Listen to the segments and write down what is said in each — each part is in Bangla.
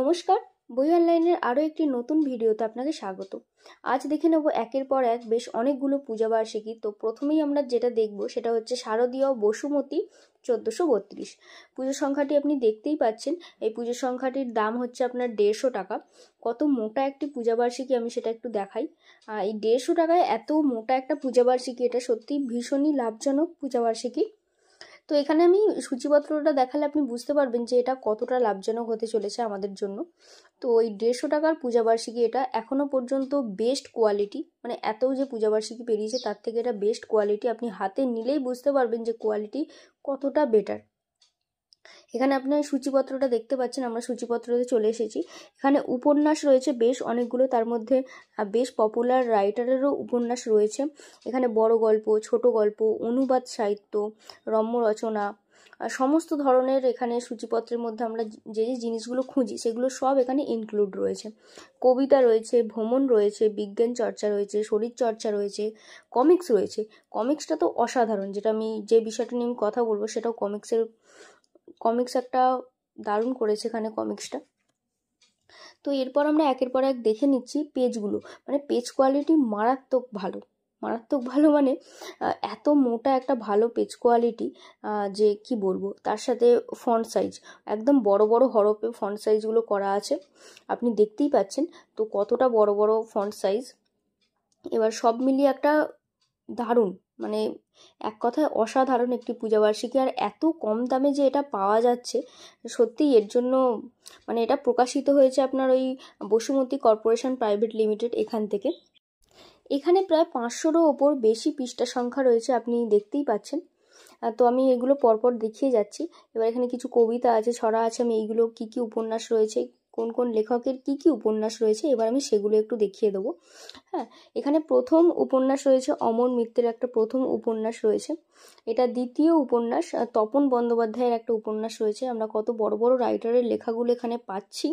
নমস্কার, বই অনলাইনের আরও একটি নতুন ভিডিওতে আপনাকে স্বাগত। আজ দেখে নেব একের পর এক বেশ অনেকগুলো পূজাবার্ষিকী। তো প্রথমেই আমরা যেটা দেখব সেটা হচ্ছে শারদীয় বসুমতী 1432। পুজোর সংখ্যাটি আপনি দেখতেই পাচ্ছেন। এই পুজোর সংখ্যাটির দাম হচ্ছে আপনার 150 টাকা। কত মোটা একটি পূজাবার্ষিকী আমি সেটা একটু দেখাই। এই 150 টাকায় এত মোটা একটা পূজাবার্ষিকী, এটা সত্যি ভীষণই লাভজনক পূজাবার্ষিকী। তো এখানে আমি সূচিপত্রটা দেখালে আপনি বুঝতে পারবেন যে এটা কতটা লাভজনক হতে চলেছে আমাদের জন্য। তো ওই 150 টাকার পূজাবার্ষিকী, এটা এখনো পর্যন্ত বেস্ট কোয়ালিটি, মানে এত যে পূজাবার্ষিকী বেরিয়েছে তার থেকে এটা বেস্ট কোয়ালিটি। আপনি হাতে নিলেই বুঝতে পারবেন যে কোয়ালিটি কতটা বেটার। এখানে আপনার সূচিপত্রটা দেখতে পাচ্ছেন, আমরা সূচিপত্রতে চলে এসেছি। এখানে উপন্যাস রয়েছে বেশ অনেকগুলো, তার মধ্যে বেশ পপুলার রাইটারেরও উপন্যাস রয়েছে। এখানে বড় গল্প, ছোট গল্প, অনুবাদ সাহিত্য, রম্য রচনা, সমস্ত ধরনের এখানে সূচিপত্রের মধ্যে আমরা যে যে জিনিসগুলো খুঁজি সেগুলো সব এখানে ইনক্লুড রয়েছে। কবিতা রয়েছে, ভ্রমণ রয়েছে, বিজ্ঞান চর্চা রয়েছে, শরীর চর্চা রয়েছে, কমিক্স রয়েছে। কমিক্সটা তো অসাধারণ, যেটা আমি যে বিষয়টা নিয়ে আমি কথা বলবো সেটাও কমিক্স একটা দারুণ করেছে এখানে কমিক্সটা। তো এরপর আমরা একের পর এক দেখে নিচ্ছি পেজগুলো, মানে পেজ কোয়ালিটি মারাত্মক ভালো মানে এত মোটা একটা ভালো পেজ কোয়ালিটি যে কি বলবো। তার সাথে ফন্ট সাইজ একদম বড় বড় হরফে ফন্ট সাইজগুলো করা আছে, আপনি দেখতেই পাচ্ছেন তো কতটা বড় বড় ফন্ট সাইজ। এবার সব মিলিয়ে একটা দারুণ, মানে এক কথায় অসাধারণ একটি পূজাবার্ষিকী। আর এত কম দামে যে এটা পাওয়া যাচ্ছে, সত্যিই এর জন্য মানে এটা প্রকাশিত হয়েছে আপনার ওই বসুমতী কর্পোরেশন প্রাইভেট লিমিটেড এখান থেকে। এখানে প্রায় 500-রও ওপর বেশি পৃষ্ঠা সংখ্যা রয়েছে, আপনি দেখতেই পাচ্ছেন। তো আমি এগুলো পরপর দেখিয়ে যাচ্ছি। এবার এখানে কিছু কবিতা আছে, ছড়া আছে, আমি এইগুলো কি কি উপন্যাস রয়েছে, কোন কোন লেখকের কি কি উপন্যাস রয়েছে এবার আমি সেগুলো একটু দেখিয়ে দেবো। হ্যাঁ, এখানে প্রথম উপন্যাস রয়েছে অমর মিত্রের একটা প্রথম উপন্যাস রয়েছে। এটা দ্বিতীয় উপন্যাস তপন বন্দ্যোপাধ্যায়ের একটা উপন্যাস রয়েছে। আমরা কত বড় বড় রাইটারের লেখাগুলো এখানে পাচ্ছি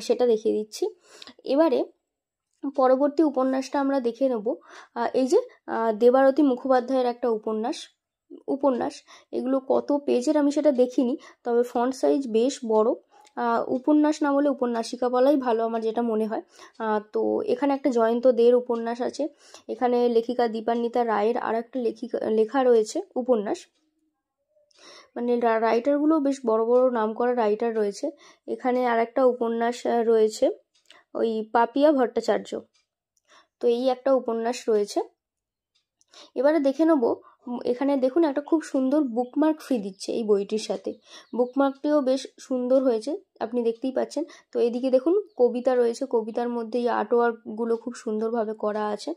সেটা দেখিয়ে দিচ্ছি। এবারে পরবর্তী উপন্যাসটা আমরা দেখে নেব। এই যে দেবারতী মুখোপাধ্যায়ের একটা উপন্যাস। এগুলো কত পেজের আমি সেটা দেখিনি, তবে ফন্ট সাইজ বেশ বড়। উপন্যাস না বলে উপন্যাসিকা বলাই ভালো আমার যেটা মনে হয়। তো এখানে একটা জয়ন্ত দের উপন্যাস আছে। এখানে লেখিকা দীপান্বিতা রায়ের আর একটা লেখা রয়েছে উপন্যাস, মানে রাইটারগুলো বেশ বড় বড় নামকরা রাইটার রয়েছে। এখানে আর একটা উপন্যাস রয়েছে ওই পাপিয়া ভট্টাচার্য। তো এই একটা উপন্যাস রয়েছে। এবারে দেখে নেব, এখানে দেখুন একটা খুব সুন্দর বুকমার্ক ফ্রি দিচ্ছে এই বইটির সাথে। বুকমার্কটিও বেশ সুন্দর হয়েছে, আপনি দেখতেই পাচ্ছেন। তো এদিকে দেখুন কবিতা রয়েছে, কবিতার মধ্যে এই আর্টওয়ার্কগুলো খুব সুন্দরভাবে করা আছে।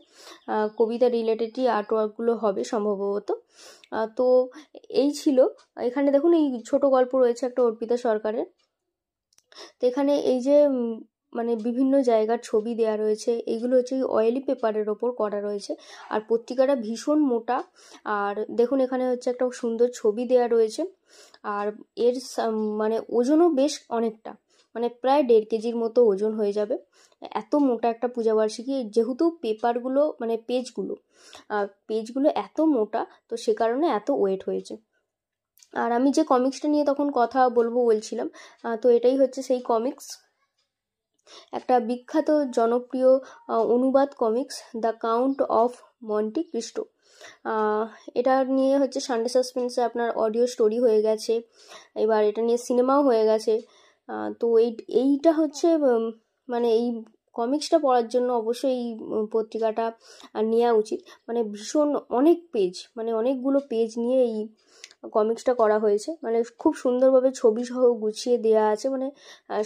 কবিতা রিলেটেডই আর্টওয়ার্কগুলো হবে সম্ভবত। তো এই ছিল। এখানে দেখুন এই ছোট গল্প রয়েছে একটা অর্পিতা সরকারের। তো এখানে এই যে মানে বিভিন্ন জায়গার ছবি দেয়া রয়েছে, এইগুলো হচ্ছে অয়েলি পেপারের ওপর করা রয়েছে। আর পত্রিকাটা ভীষণ মোটা। আর দেখুন এখানে হচ্ছে একটা সুন্দর ছবি দেয়া রয়েছে। আর এর মানে ওজনও বেশ অনেকটা, মানে প্রায় 1.5 কেজির মতো ওজন হয়ে যাবে। এত মোটা একটা পূজাবার্ষিকী, যেহেতু পেপারগুলো মানে পেজগুলো এত মোটা, তো সে কারণে এত ওয়েট হয়েছে। আর আমি যে কমিক্সটা নিয়ে তখন কথা বলছিলাম, তো এটাই হচ্ছে সেই কমিক্স, একটা বিখ্যাত জনপ্রিয় অনুবাদ comics, the count of Monte Cristo. এটা নিয়ে হচ্ছে সানডে সাসপেন্সে আপনার অডিও স্টোরি হয়ে গেছে, এবার এটা নিয়ে সিনেমাও হয়ে গেছে। তো এইটা হচ্ছে মানে এই কমিক্সটা পড়ার জন্য অবশ্যই এই পত্রিকাটা নেওয়া উচিত। মানে ভীষণ অনেক পেজ, মানে অনেকগুলো পেজ নিয়ে এই কমিক্সটা করা হয়েছে, মানে খুব সুন্দরভাবে ছবি সহ গুছিয়ে দেয়া আছে। মানে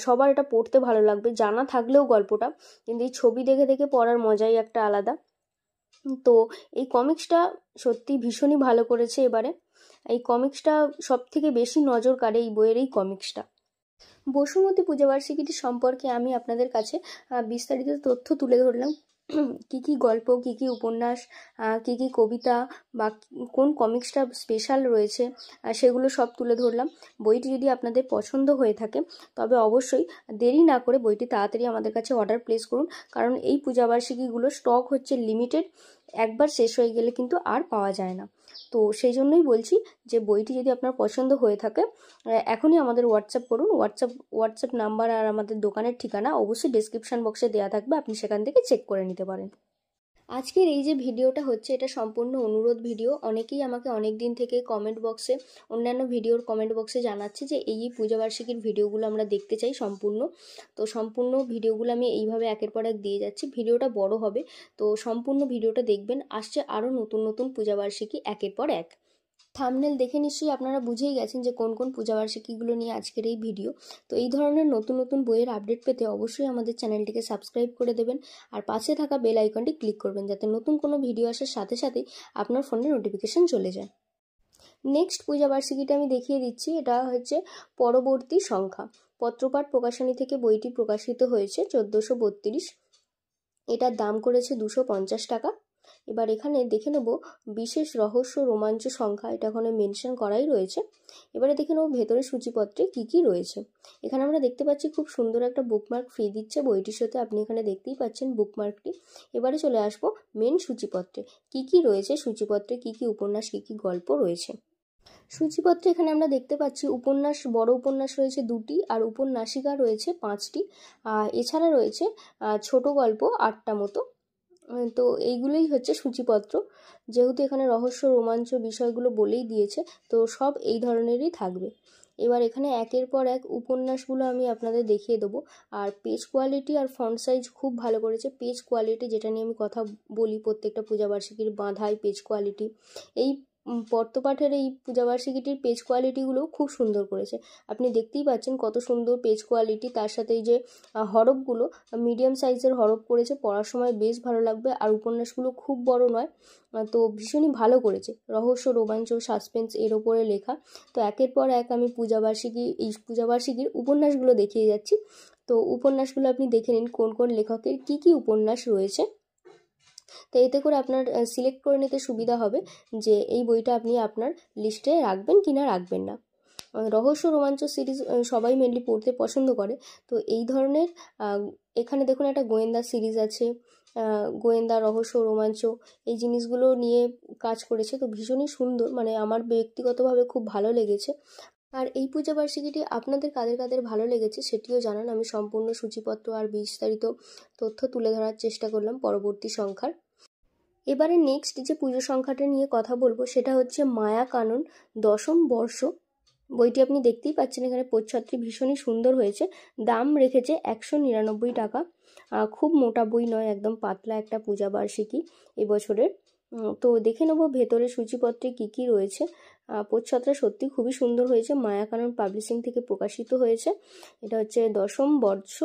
সবার এটা পড়তে ভালো লাগবে, জানা থাকলেও গল্পটা, কিন্তু এই ছবি দেখে দেখে পড়ার মজাই একটা আলাদা। তো এই কমিক্সটা সত্যি ভীষণই ভালো করেছে। এবারে এই কমিক্সটা সব থেকে বেশি নজর কাড়ে এই বইয়ের এই কমিক্সটা। বসুমতী পূজাবার্ষিকীটি সম্পর্কে আমি আপনাদের কাছে বিস্তারিত তথ্য তুলে ধরলাম। কি কি গল্প, কি কি উপন্যাস, কি কি কবিতা বা কোন কমিক্সটা স্পেশাল রয়েছে সেগুলো সব তুলে ধরলাম। বইটি যদি আপনাদের পছন্দ হয়ে থাকে তবে অবশ্যই দেরি না করে বইটি তাড়াতাড়ি আমাদের কাছে অর্ডার প্লেস করুন, কারণ এই পূজাবার্ষিকীগুলো স্টক হচ্ছে লিমিটেড একবার শেষ হয়ে গেলে কিন্তু আর পাওয়া যায় না। তো সেই জন্যই বলছি যে বইটি যদি আপনার পছন্দ হয়ে থাকে এখনই আমাদের হোয়াটসঅ্যাপ করুন। হোয়াটসঅ্যাপ নাম্বার আর আমাদের দোকানের ঠিকানা অবশ্যই ডেসক্রিপশন বক্সে দেওয়া থাকবে, আপনি সেখান থেকে চেক করে নিতে পারেন। আজকের এই যে ভিডিওটা হচ্ছে এটা সম্পূর্ণ অনুরোধ ভিডিও। অনেকেই আমাকে অনেক দিন থেকে কমেন্ট বক্সে, অন্যান্য ভিডিওর কমেন্ট বক্সে জানাচ্ছে যে এই পূজাবার্ষিকীর ভিডিওগুলো আমরা দেখতে চাই সম্পূর্ণ। তো সম্পূর্ণ ভিডিওগুলো আমি এইভাবে একের পর এক দিয়ে যাচ্ছি। ভিডিওটা বড় হবে, তো সম্পূর্ণ ভিডিওটা দেখবেন। আসছে আরও নতুন নতুন পূজাবার্ষিকী একের পর এক। থাম্বনেল দেখে নিশ্চয়ই আপনারা বুঝেই গেছেন যে কোন কোন পূজাবার্ষিকীগুলো নিয়ে আজকের এই ভিডিও। তো এই ধরনের নতুন নতুন বইয়ের আপডেট পেতে অবশ্যই আমাদের চ্যানেলটিকে সাবস্ক্রাইব করে দেবেন আর পাশে থাকা বেল আইকনটি ক্লিক করবেন, যাতে নতুন কোনো ভিডিও আসার সাথে সাথেই আপনার ফোনে নোটিফিকেশন চলে যায়। নেক্সট পূজাবার্ষিকীটা আমি দেখিয়ে দিচ্ছি। এটা হচ্ছে পরবর্তী সংখ্যা। পত্রপাঠ প্রকাশনী থেকে বইটি প্রকাশিত হয়েছে 1432। এটার দাম করেছে 250 টাকা। এবার এখানে দেখে নেব বিশেষ রহস্য রোমাঞ্চ সংখ্যা, এটা ওখানে মেনশন করাই রয়েছে। এবারে দেখে নেব ভেতরে সূচিপত্রে কি কি রয়েছে। এখানে আমরা দেখতে পাচ্ছি খুব সুন্দর একটা বুকমার্ক ফ্রি দিচ্ছে বইটির সাথে, আপনি এখানে দেখতেই পাচ্ছেন বুকমার্কটি। এবারে চলে আসবো মেন সূচিপত্রে কি কি রয়েছে, সূচিপত্রে কি কি উপন্যাস কি কি গল্প রয়েছে। সূচিপত্রে এখানে আমরা দেখতে পাচ্ছি উপন্যাস, বড় উপন্যাস রয়েছে 2টি আর উপন্যাসিকা রয়েছে 5টি। এছাড়া রয়েছে ছোট গল্প 8টা মতো। তো এইগুলোই হচ্ছে সূচিপত্র। যেহেতু এখানে রহস্য রোমাঞ্চ বিষয়গুলো বলেই দিয়েছে, তো সব এই ধরনেরই থাকবে। এবার এখানে একের পর এক উপন্যাসগুলো আমি আপনাদের দেখিয়ে দেবো। আর পেজ কোয়ালিটি আর ফন্ট সাইজ খুব ভালো করেছে। পেজ কোয়ালিটি যেটা নিয়ে আমি কথা বলি প্রত্যেকটা পূজাবার্ষিকীর বাঁধাই পেজ কোয়ালিটি, এই পত্রপাঠের এই পূজাবার্ষিকীটির পেজ কোয়ালিটিগুলোও খুব সুন্দর করেছে। আপনি দেখতেই পাচ্ছেন কত সুন্দর পেজ কোয়ালিটি। তার সাথে এই যে হরফগুলো মিডিয়াম সাইজের হরফ করেছে, পড়ার সময় বেশ ভালো লাগবে। আর উপন্যাসগুলো খুব বড় নয়, তো ভীষণই ভালো করেছে। রহস্য রোমাঞ্চ সাসপেন্স এর ওপরে লেখা। তো একের পর এক আমি এই পূজাবার্ষিকীর উপন্যাসগুলো দেখিয়ে যাচ্ছি। তো উপন্যাসগুলো আপনি দেখে নিন কোন কোন লেখকের কি কি উপন্যাস রয়েছে। তো এতে করে আপনার সিলেক্ট করে নিতে সুবিধা হবে যে এই বইটা আপনি আপনার লিস্টে রাখবেন কি না রাখবেন না। রহস্য রোমাঞ্চ সিরিজ সবাই মেনলি পড়তে পছন্দ করে। তো এই ধরনের এখানে দেখুন একটা গোয়েন্দা সিরিজ আছে, গোয়েন্দা রহস্য রোমাঞ্চ এই জিনিসগুলো নিয়ে কাজ করেছে। তো ভীষণই সুন্দর, মানে আমার ব্যক্তিগতভাবে খুব ভালো লেগেছে। আর এই পূজাবার্ষিকীটি আপনাদের কাদের কাদের ভালো লেগেছে সেটিও জানান। আমি সম্পূর্ণ সূচিপত্র আর বিস্তারিত তথ্য তুলে ধরার চেষ্টা করলাম পরবর্তী সংখ্যার। এবারে নেক্সট যে পুজো সংখ্যাটা নিয়ে কথা বলবো সেটা হচ্ছে মায়া কানন 10ম বর্ষ। বইটি আপনি দেখতেই পাচ্ছেন, এখানে প্রচ্ছদটি ভীষণই সুন্দর হয়েছে। দাম রেখেছে 199 টাকা। খুব মোটা বই নয়, একদম পাতলা একটা পূজাবার্ষিকী এবছরের। তো দেখে নেবো ভেতরে সূচিপত্রে কি কি রয়েছে। প্রচ্ছদটা সত্যি খুবই সুন্দর হয়েছে। মায়া কানন পাবলিশিং থেকে প্রকাশিত হয়েছে। এটা হচ্ছে 10ম বর্ষ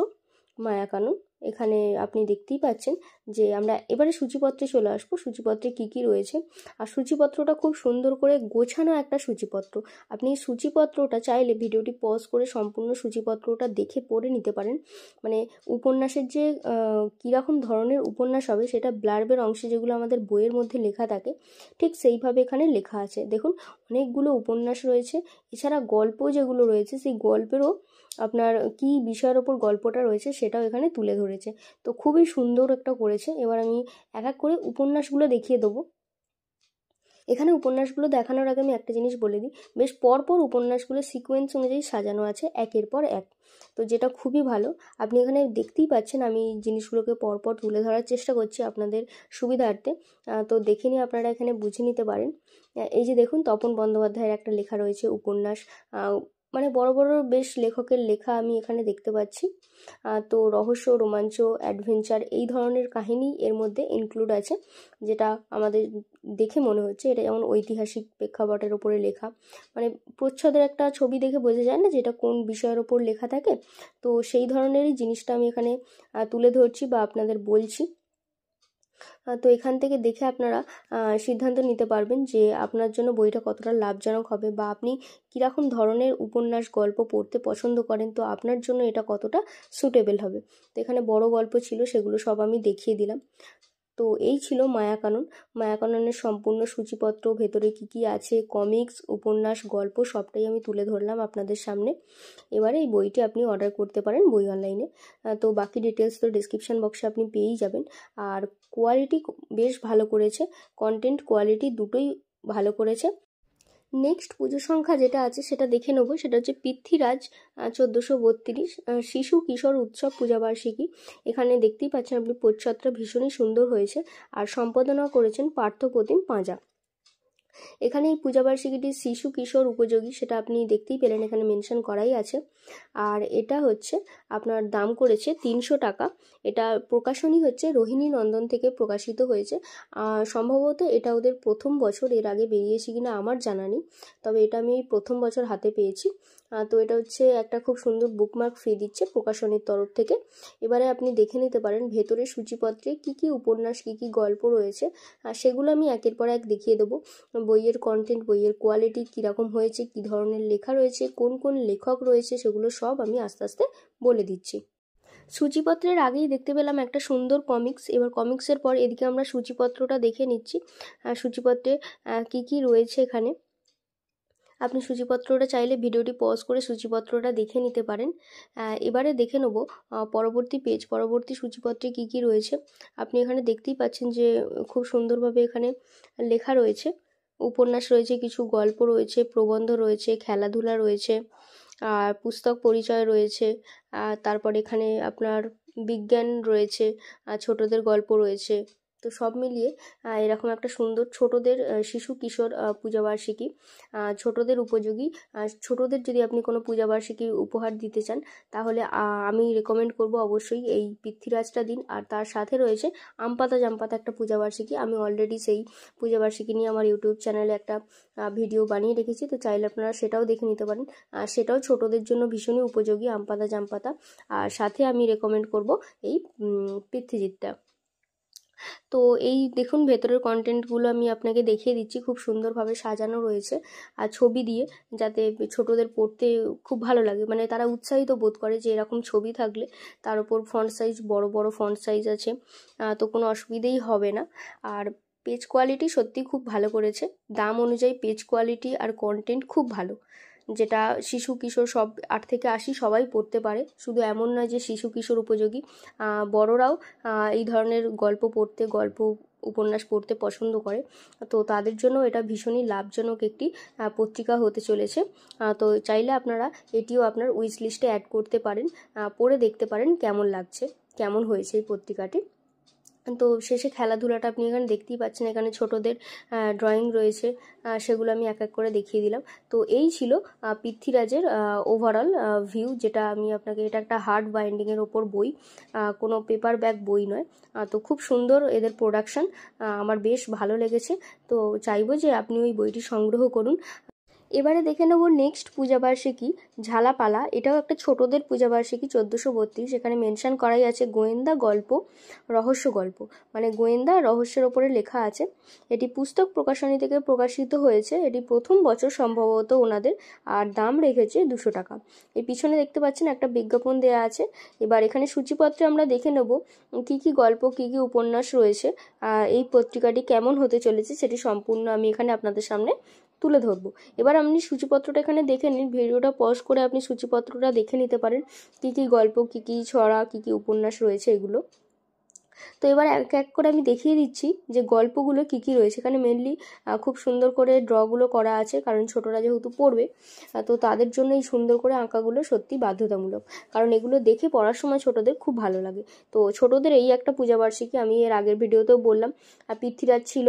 মায়া কানন। এখানে আপনি দেখতেই পাচ্ছেন যে আমরা এবারে সূচিপত্রে চলে আসবো, সূচিপত্রে কি কি রয়েছে। আর সূচিপত্রটা খুব সুন্দর করে গোছানো একটা সূচিপত্র। আপনি এই সূচিপত্রটা চাইলে ভিডিওটি পজ করে সম্পূর্ণ সূচিপত্রটা দেখে পড়ে নিতে পারেন। মানে উপন্যাসের যে কীরকম ধরনের উপন্যাস হবে সেটা ব্লার্বের অংশে যেগুলো আমাদের বইয়ের মধ্যে লেখা থাকে ঠিক সেইভাবে এখানে লেখা আছে। দেখুন অনেকগুলো উপন্যাস রয়েছে। এছাড়া গল্প যেগুলো রয়েছে সেই গল্পেরও আপনার কি বিষয়ের ওপর গল্পটা রয়েছে সেটাও এখানে তুলে ধরেছে। তো খুবই সুন্দর একটা করেছে। এবার আমি এক এক করে উপন্যাসগুলো দেখিয়ে দেবো। এখানে উপন্যাসগুলো দেখানোর আগে আমি একটা জিনিস বলে দিই, বেশ পরপর উপন্যাসগুলো সিকোয়েন্স অনুযায়ী সাজানো আছে একের পর এক। তো যেটা খুবই ভালো। আপনি এখানে দেখতেই পাচ্ছেন আমি জিনিসগুলোকে পরপর তুলে ধরার চেষ্টা করছি আপনাদের সুবিধার্থে। তো দেখে নিয়ে আপনারা এখানে বুঝে নিতে পারেন। এই যে দেখুন তপন বন্দ্যোপাধ্যায়ের একটা লেখা রয়েছে উপন্যাস, মানে বড় বড় বেশ লেখকের লেখা আমি এখানে দেখতে পাচ্ছি। তো রহস্য রোমাঞ্চ অ্যাডভেঞ্চার এই ধরনের কাহিনী এর মধ্যে ইনক্লুড আছে, যেটা আমাদের দেখে মনে হচ্ছে এটা যেমন ঐতিহাসিক প্রেক্ষাপটের ওপরে লেখা। মানে প্রচ্ছদের একটা ছবি দেখে বোঝা যায় না যে এটা কোন বিষয়ের ওপর লেখা থাকে। তো সেই ধরনেরই জিনিসটা আমি এখানে তুলে ধরছি বা আপনাদের বলছি। তো এখান থেকে দেখে আপনারা সিদ্ধান্ত নিতে পারবেন যে আপনার জন্য বইটা কতটা লাভজনক হবে বা আপনি কীরকম ধরনের উপন্যাস গল্প পড়তে পছন্দ করেন, তো আপনার জন্য এটা কতটা সুটেবল হবে। তো এখানে বড় গল্প ছিল সেগুলো সব আমি দেখিয়ে দিলাম। তো এই ছিল মায়াকানন। মায়াকাননের সম্পূর্ণ সূচিপত্র, ভেতরে কি কি আছে, কমিক্স, উপন্যাস, গল্প সবটাই আমি তুলে ধরলাম আপনাদের সামনে। এবারে এই বইটি আপনি অর্ডার করতে পারেন বই অনলাইনে। তো বাকি ডিটেলস তো ডিসক্রিপশান বক্সে আপনি পেয়েই যাবেন। আর কোয়ালিটি বেশ ভালো করেছে, কন্টেন্ট কোয়ালিটি দুটোই ভালো করেছে। নেক্সট পুজো সংখ্যা যেটা আছে সেটা দেখে নেবো, সেটা হচ্ছে পৃথ্বীরাজ 1432 শিশু কিশোর উৎসব পূজাবার্ষিকী। এখানে দেখতেই পাচ্ছেন আপনি প্রচ্ছদটা ভীষণই সুন্দর হয়েছে, আর সম্পাদনা করেছেন পার্থপ্রতিম পাঁজা। এখানে এই পূজাবার্ষিকীটি শিশু কিশোর উপযোগী সেটা আপনি দেখতেই পেলেন, এখানে মেনশন করাই আছে। আর এটা হচ্ছে আপনার দাম করেছে 300 টাকা। এটা প্রকাশনী হচ্ছে রোহিণী নন্দন থেকে প্রকাশিত হয়েছে। সম্ভবত এটা ওদের প্রথম বছর, এর আগে বেরিয়েছে কিনা আমার জানা নেই, তবে এটা আমি প্রথম বছর হাতে পেয়েছি। তো এটা হচ্ছে একটা খুব সুন্দর বুকমার্ক ফ্রি দিচ্ছে প্রকাশনীর তরফ থেকে। এবারে আপনি দেখে নিতে পারেন ভেতরে সূচিপত্রে কি কি উপন্যাস, কি কি গল্প রয়েছে, সেগুলো আমি একের পর এক দেখিয়ে দেবো। বইয়ের কন্টেন্ট, বইয়ের কোয়ালিটি কীরকম হয়েছে, কী ধরনের লেখা রয়েছে, কোন কোন লেখক রয়েছে, সেগুলো সব আমি আস্তে আস্তে বলে দিচ্ছি। সূচিপত্রের আগেই দেখতে পেলাম একটা সুন্দর কমিক্স। এবার কমিক্সের পর এদিকে আমরা সূচিপত্রটা দেখে নিচ্ছি। সূচিপত্রে কি কি রয়েছে এখানে আপনি সূচিপত্রটা চাইলে ভিডিওটি পজ করে সূচিপত্রটা দেখে নিতে পারেন। এবারে দেখে নেব পরবর্তী পেজ, পরবর্তী সূচিপত্রে কি কি রয়েছে। আপনি এখানে দেখতেই পাচ্ছেন যে খুব সুন্দরভাবে এখানে লেখা রয়েছে, উপন্যাস রয়েছে, কিছু গল্প রয়েছে, প্রবন্ধ রয়েছে, খেলাধুলা রয়েছে, আর পুস্তক পরিচয় রয়েছে, তারপর এখানে আপনার বিজ্ঞান রয়েছে, ছোটদের গল্প রয়েছে। তো সব মিলিয়ে এরকম একটা সুন্দর ছোটদের শিশু কিশোর পূজাবার্ষিকী, ছোটদের উপযোগী। ছোটদের যদি আপনি কোনো পূজাবার্ষিকী উপহার দিতে চান তাহলে আমি রেকমেন্ড করব অবশ্যই এই পৃথ্বীরাজটা দিন। আর তার সাথে রয়েছে আমপাতা জামপাতা একটা পূজাবার্ষিকী। আমি অলরেডি সেই পূজাবার্ষিকী নিয়ে আমার ইউটিউব চ্যানেলে একটা ভিডিও বানিয়ে রেখেছি, তো চাইলে আপনারা সেটাও দেখে নিতে পারেন। সেটাও ছোটদের জন্য ভীষণই উপযোগী, আমপাতা জামপাতা। আর সাথে আমি রেকমেন্ড করব এই পৃথ্বীজিৎটা। তো এই দেখুন ভেতরের কন্টেন্টগুলো আমি আপনাকে দেখিয়ে দিচ্ছি, খুব সুন্দরভাবে সাজানো রয়েছে আর ছবি দিয়ে, যাতে ছোটদের পড়তে খুব ভালো লাগে, মানে তারা উৎসাহিত বোধ করে যে এরকম ছবি থাকলে। তার উপর ফন্ট সাইজ বড় বড় ফন্ট সাইজ আছে, তো কোনো অসুবিধেই হবে না। আর পেজ কোয়ালিটি সত্যি খুব ভালো করেছে, দাম অনুযায়ী পেজ কোয়ালিটি আর কন্টেন্ট খুব ভালো, যেটা শিশু কিশোর সব 8 থেকে 80 সবাই পড়তে পারে। শুধু এমন নয় যে শিশু কিশোর উপযোগী, বড়রাও এই ধরনের গল্প পড়তে, গল্প উপন্যাস পড়তে পছন্দ করে। তো তাদের জন্য এটা ভীষণই লাভজনক একটি পত্রিকা হতে চলেছে। তো চাইলে আপনারা এটিও আপনার উইশ লিস্টে অ্যাড করতে পারেন, পড়ে দেখতে পারেন কেমন লাগছে, কেমন হয়েছে এই পত্রিকাটি। তো শেষে খেলাধুলাটা আপনি এখানে দেখতেই পাচ্ছেন, এখানে ছোটদের ড্রয়িং রয়েছে, সেগুলো আমি এক এক করে দেখিয়ে দিলাম। তো এই ছিল পৃথ্বীরাজের ওভারঅল ভিউ, যেটা আমি আপনাকে, এটা একটা হার্ড বাইন্ডিংয়ের ওপর বই, কোনো পেপার ব্যাক বই নয়। তো খুব সুন্দর এদের প্রোডাকশান, আমার বেশ ভালো লেগেছে। তো চাইবো যে আপনি ওই বইটি সংগ্রহ করুন। এবারে দেখে নেব নেক্সট পূজাবার্ষিকী ঝালাপালা। এটাও একটা ছোটদের পূজাবার্ষিকী 1432। এখানে মেনশন করাই আছে গোয়েন্দা গল্প, রহস্য গল্প, মানে গোয়েন্দা রহস্যের ওপরে লেখা আছে। এটি পুস্তক প্রকাশনী থেকে প্রকাশিত হয়েছে, এটি প্রথম বছর সম্ভবত ওনাদের, আর দাম রেখেছে 200 টাকা। এই পিছনে দেখতে পাচ্ছেন একটা বিজ্ঞাপন দেওয়া আছে। এবার এখানে সূচিপত্রে আমরা দেখে নেব কি কি গল্প, কি কি উপন্যাস রয়েছে, এই পত্রিকাটি কেমন হতে চলেছে সেটি সম্পূর্ণ আমি এখানে আপনাদের সামনে তুলে ধরবো। এবার আপনি সূচিপত্রটা এখানে দেখে নিন, ভিডিওটা পজ করে আপনি সূচিপত্রটা দেখে নিতে পারেন, কি কি গল্প, কি কি ছড়া, কি কি উপন্যাস রয়েছে এগুলো। তো এবার এক এক করে আমি দেখিয়ে দিচ্ছি যে গল্পগুলো কি কি রয়েছে। এখানে মেনলি খুব সুন্দর করে ড্রগুলো করা আছে, কারণ ছোটরা যেহেতু পড়বে, তো তাদের জন্য এই সুন্দর করে আঁকাগুলো সত্যি বাধ্যতামূলক, কারণ এগুলো দেখে পড়ার সময় ছোটদের খুব ভালো লাগে। তো ছোটদের এই একটা পূজাবার্ষিকী, আমি এর আগের ভিডিওতেও বললাম পৃথ্বীরাজ ছিল,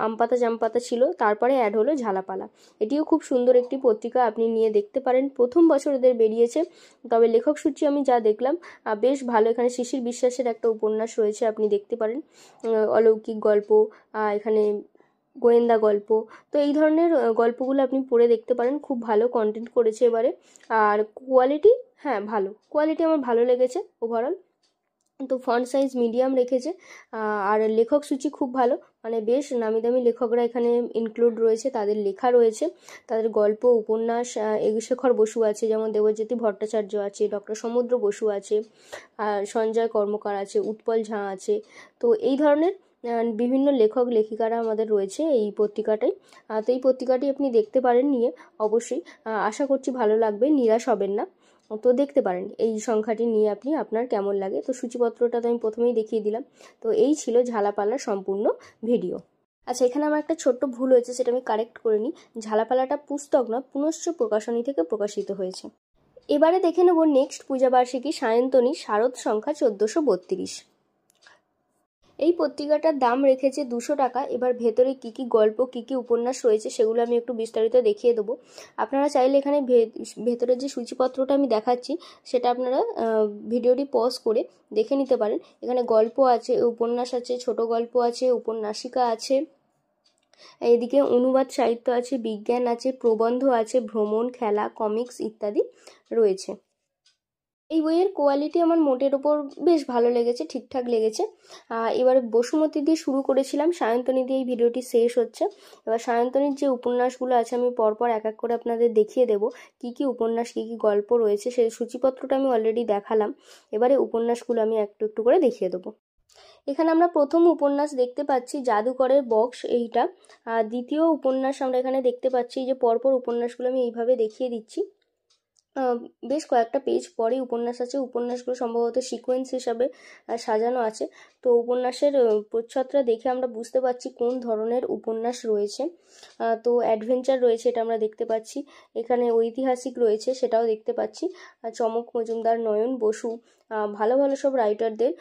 আমপাতা জামপাতা ছিল, তারপরে অ্যাড হলো ঝালাপালা। এটিও খুব সুন্দর একটি পত্রিকা, আপনি নিয়ে দেখতে পারেন। প্রথম বছর এদের বেরিয়েছে, তবে লেখক সূচি আমি যা দেখলাম বেশ ভালো। এখানে শিশির বিশ্বাসের একটা উপন্যাস রয়েছে, আপনি দেখতে পারেন, অলৌকিক গল্প, এখানে গোয়েন্দা গল্প। তো এই ধরনের গল্পগুলো আপনি পড়ে দেখতে পারেন, খুব ভালো কন্টেন্ট করেছে এবারে। আর কোয়ালিটি, হ্যাঁ ভালো কোয়ালিটি, আমার ভালো লেগেছে ওভারঅল। তো ফন্ট সাইজ মিডিয়াম রেখেছে, আর লেখক সূচি খুব ভালো, মানে বেশ নামি দামি লেখকরা এখানে ইনক্লুড রয়েছে, তাদের লেখা রয়েছে, তাদের গল্প উপন্যাস। শেখর বসু আছে, যেমন দেবজ্যোতি ভট্টাচার্য আছে, ডক্টর সমুদ্র বসু আছে, সঞ্জয় কর্মকার আছে, উৎপল ঝা আছে। তো এই ধরনের বিভিন্ন লেখক লেখিকারা আমাদের রয়েছে এই পত্রিকাটায়। তো এই পত্রিকাটি আপনি দেখতে পারেন নিয়ে, অবশ্যই আশা করছি ভালো লাগবে, নিরাশ হবেন না। তো দেখতে পারেন এই সংখ্যাটি নিয়ে আপনি আপনার কেমন লাগে। তো সূচিপত্রটা তো আমি প্রথমেই দেখিয়ে দিলাম। তো এই ছিল ঝালাপালার সম্পূর্ণ ভিডিও। আচ্ছা, এখানে আমার একটা ছোট্ট ভুল হয়েছে, সেটা আমি কারেক্ট করে নিই। ঝালাপালাটা পুস্তক না, পুনশ্চ প্রকাশনী থেকে প্রকাশিত হয়েছে। এবারে দেখে নেব নেক্সট পূজাবার্ষিকী সায়ন্তনী শারদ সংখ্যা 1432। এই পত্রিকাটার দাম রেখেছে 200 টাকা। এবার ভেতরে কি কি গল্প, কি কি উপন্যাস রয়েছে সেগুলো আমি একটু বিস্তারিত দেখিয়ে দেবো। আপনারা চাইলে এখানে ভেতরে যে সূচিপত্রটা আমি দেখাচ্ছি সেটা আপনারা ভিডিওটি পজ করে দেখে নিতে পারেন। এখানে গল্প আছে, উপন্যাস আছে, ছোট গল্প আছে, উপন্যাসিকা আছে, এদিকে অনুবাদ সাহিত্য আছে, বিজ্ঞান আছে, প্রবন্ধ আছে, ভ্রমণ, খেলা, কমিক্স ইত্যাদি রয়েছে। এই বইয়ের কোয়ালিটি আমার মোটের ওপর বেশ ভালো লেগেছে, ঠিকঠাক লেগেছে। এবারে বসুমতী দিয়ে শুরু করেছিলাম, সায়ন্তনী দিয়ে এই ভিডিওটি শেষ হচ্ছে। এবার সায়ন্তনীর যে উপন্যাসগুলো আছে আমি পরপর এক এক করে আপনাদের দেখিয়ে দেব কি কি উপন্যাস, কি কি গল্প রয়েছে। সেই সূচিপত্রটা আমি অলরেডি দেখালাম, এবারে উপন্যাসগুলো আমি একটু একটু করে দেখিয়ে দেবো। এখানে আমরা প্রথম উপন্যাস দেখতে পাচ্ছি জাদুকরের বক্স, এইটা। দ্বিতীয় উপন্যাস আমরা এখানে দেখতে পাচ্ছি, যে পরপর উপন্যাসগুলো আমি এইভাবে দেখিয়ে দিচ্ছি। বেশ কয়েকটা পেজ পরে উপন্যাস আছে, উপন্যাসগুলো সম্ভবত সিকোয়েন্স হিসাবে সাজানো আছে। তো উপন্যাসের প্রচ্ছদটা দেখে আমরা বুঝতে পারছি কোন ধরনের উপন্যাস রয়েছে। তো অ্যাডভেঞ্চার রয়েছে, এটা আমরা দেখতে পাচ্ছি। এখানে ঐতিহাসিক রয়েছে, সেটাও দেখতে পাচ্ছি। চমক মজুমদার, নয়ন বসু, ভালো ভালো সব রাইটারদের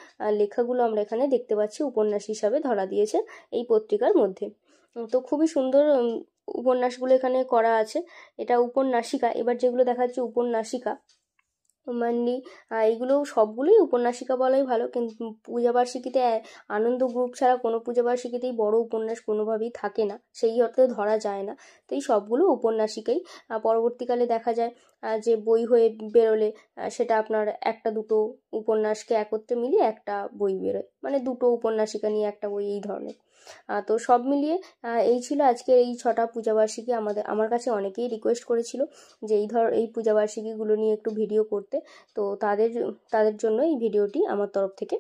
লেখাগুলো আমরা এখানে দেখতে পাচ্ছি, উপন্যাস হিসাবে ধরা দিয়েছে এই পত্রিকার মধ্যে। তো খুবই সুন্দর উপন্যাসগুলো এখানে করা আছে। এটা উপন্যাসিকা। এবার যেগুলো দেখাচ্ছে উপন্যাসিকা মেনলি, এইগুলো সবগুলোই উপন্যাসিকা বলাই ভালো। কিন্তু পূজাবার্ষিকীতে আনন্দ গ্রুপ ছাড়া কোনো পূজাবার্ষিকীতেই বড় উপন্যাস কোনোভাবেই থাকে না, সেই অর্থে ধরা যায় না। তো এই সবগুলো উপন্যাসিকাই। পরবর্তীকালে দেখা যায় যে বই হয়ে বেরোলে সেটা আপনার একটা দুটো উপন্যাসকে একত্রে মিলিয়ে একটা বই বেরোয়, মানে দুটো উপন্যাসিকা নিয়ে একটা বই, এই ধরনের। তো সব মিলিয়ে এই ছিল আজকের এই 6টা পূজাবার্ষিকী। আমার কাছে অনেকেই রিকোয়েস্ট করেছিল যে এই পূজাবার্ষিকীগুলো নিয়ে একটু ভিডিও করতে। তো তাদের জন্য এই ভিডিওটি আমার তরফ থেকে।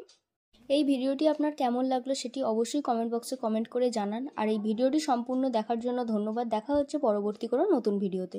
এই ভিডিওটি আপনার কেমন লাগলো সেটি অবশ্যই কমেন্ট বক্সে কমেন্ট করে জানান। আর এই ভিডিওটি সম্পূর্ণ দেখার জন্য ধন্যবাদ। দেখা হচ্ছে পরবর্তী কোনো নতুন ভিডিওতে।